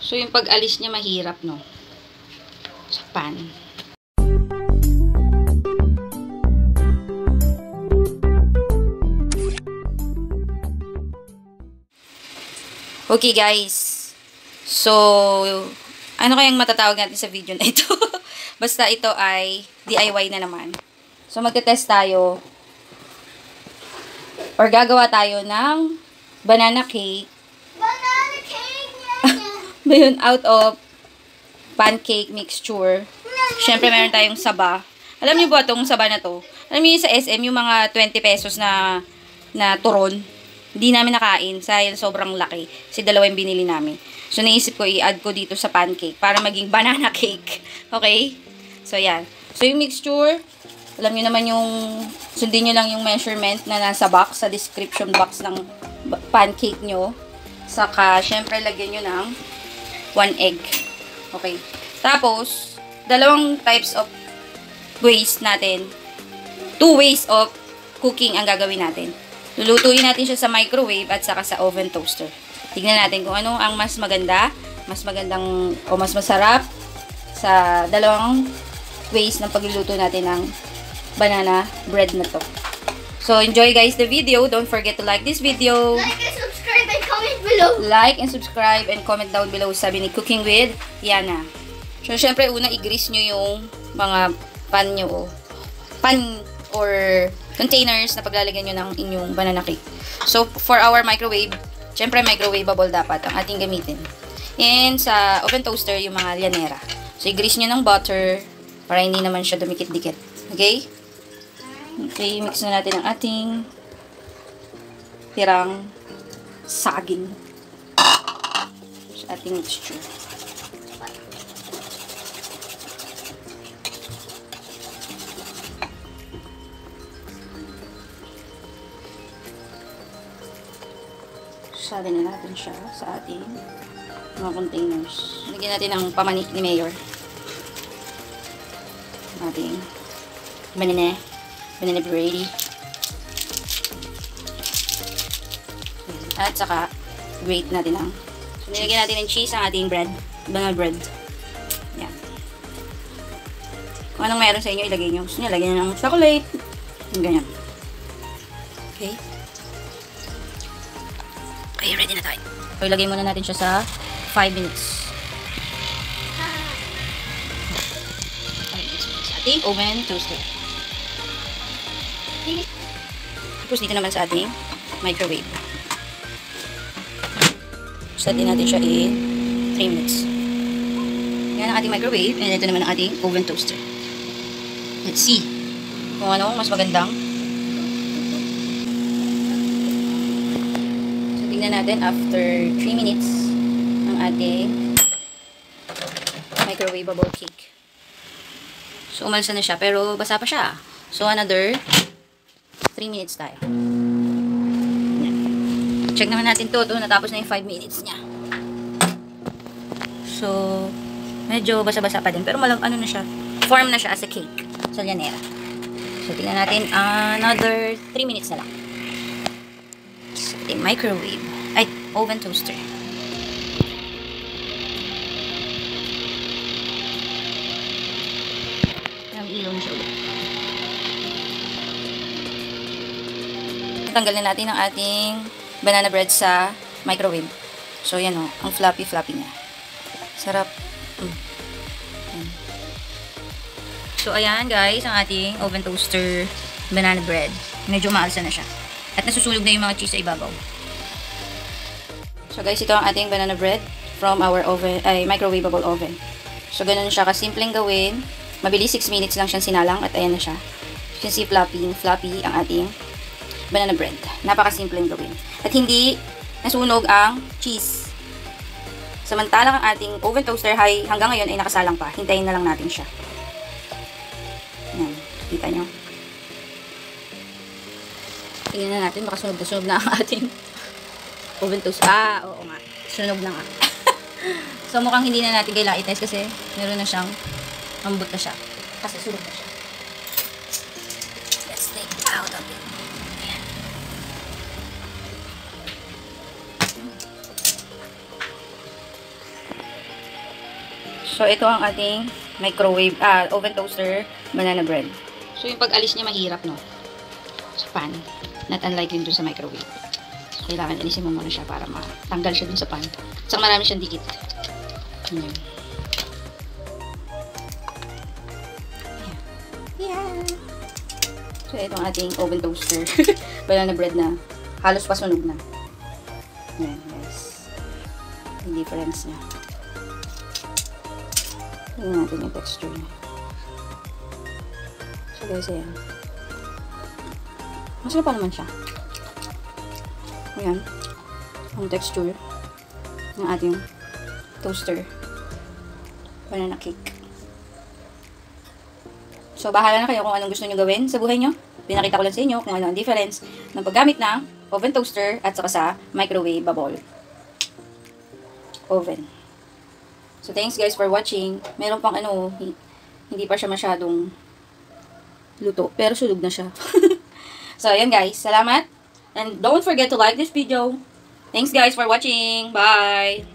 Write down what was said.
So, yung pag-alis niya mahirap, no? Sa pan. Okay, guys. So, ano kayang matatawag natin sa video na ito? Basta ito ay DIY na naman. So, magte-test tayo or gagawa tayo ng banana cake. Banana cake! Ba yun, out of pancake mixture. Siyempre, meron tayong saba. Alam niyo ba itong saba na to? Alam niyo sa SM, yung mga 20 pesos na turon. Hindi namin nakain dahil sobrang laki. Kasi dalawa yung binili namin. So, naisip ko i-add ko dito sa pancake para maging banana cake. Okay? So, yan. So, yung mixture, alam niyo naman yung, sundin niyo lang yung measurement na nasa box, sa description box ng pancake nyo. Saka, syempre, lagyan nyo ng 1 egg. Okay. Tapos, dalawang types of ways natin. 2 ways of cooking ang gagawin natin. Lulutuin natin siya sa microwave at saka sa oven toaster. Tignan natin kung ano ang mas maganda, mas magandang o mas masarap sa dalawang ways ng pagluluto natin ng banana bread na to. So, enjoy guys the video. Don't forget to like this video. Like and subscribe and comment below. Like and subscribe and comment down below, sabi ni Cooking with Yana. So, syempre, una, i-grease nyo yung mga pan nyo. Pan or containers na paglalagyan nyo ng inyong banana cake. So, for our microwave, syempre, microwavable dapat ang ating gamitin. And sa oven toaster, yung mga llanera. So, i-grease nyo ng butter para hindi naman siya dumikit-dikit. Okay? Okay, mix na natin ang ating tirang saging sa ating mixture. Salin na natin siya sa ating mga containers. Lagyan natin ang pamani ni Mayor. Ating banana bready. At saka, grate natin ang. So, nilagyan natin ng cheese ang ating bread. Banana bread. Yan. Kung anong meron sa inyo, ilagay nyo. Gusto nyo, lagyan nyo ng chocolate. Yung ganyan. Okay. Okay, ready na tayo. So, ilagay muna natin siya sa 5 minutes. 5 minutes sa ating oven toaster. Tapos dito naman sa ating microwave. Set din natin siya in 3 minutes. Yan ang ating microwave. And ito naman ang ating oven toaster. Let's see kung ano mas magandang. So, tingnan natin after 3 minutes ang ating microwavable cake. So, umalsa na siya. Pero basa pa siya. So, another 3 minutes tayo. Yan. Check naman natin to. Natapos na yung 5 minutes niya. So, medyo basa-basa pa din. Pero ano na siya. Form na siya as a cake. Sa llanera. So, tingnan natin. Another 3 minutes na lang. Sa ating microwave. Ay, oven toaster. Ilaw na siya ulit. Tanggalin natin ang ating banana bread sa microwave. So, yan o. Ang fluffy-fluffy niya. Sarap. So, ayan guys, ang ating oven toaster banana bread. Medyo maalsa na siya. At nasusunog na yung mga cheese sa ibabaw. So, guys, ito ang ating banana bread from our oven, microwavable oven. So, ganun siya kasimpleng gawin. Mabilis, 6 minutes lang siyang sinalang at ayan na siya. You can see fluffy ang ating banana bread. Napakasimpleng gawin. At hindi nasunog ang cheese. Samantalang ang ating oven toaster hanggang ngayon ay nakasalang pa. Hintayin na lang natin siya. Ayan. Kita nyo. Tingnan na natin. Baka sunog na ang ating oven toaster. Oo nga. Sunog na nga. So, mukhang hindi na natin kailangan i-test kasi meron na siyang ambot na siya. Kasi sunog na siya. Let's take it out of it. Ayan. So, ito ang ating microwave, oven toaster, banana bread. So, yung pag-alis niya mahirap, no? Sa pan. Not unlike yun dun sa microwave. So, kailangan alisin mo muna siya para matanggal siya dun sa pan. At saka marami siyang dikit. Ayan. Yeah. So, ito ang ating oven toaster. Banana bread na halos pasunog na. Ayan, guys. Yung difference niya. Tingnan natin yung texture niya. So, guys, ayan. Masarap pa naman siya. Ayan. Ang texture ng ating toaster. Banana cake. So, bahala na kayo kung anong gusto nyo gawin sa buhay nyo. Pinakita ko lang sa inyo kung ano ang difference ng paggamit ng oven toaster at saka sa microwavable oven. So, thanks guys for watching. Meron pang ano, hindi pa siya masyadong luto. Pero sulog na siya. So, ayan guys. Salamat. And don't forget to like this video. Thanks guys for watching. Bye!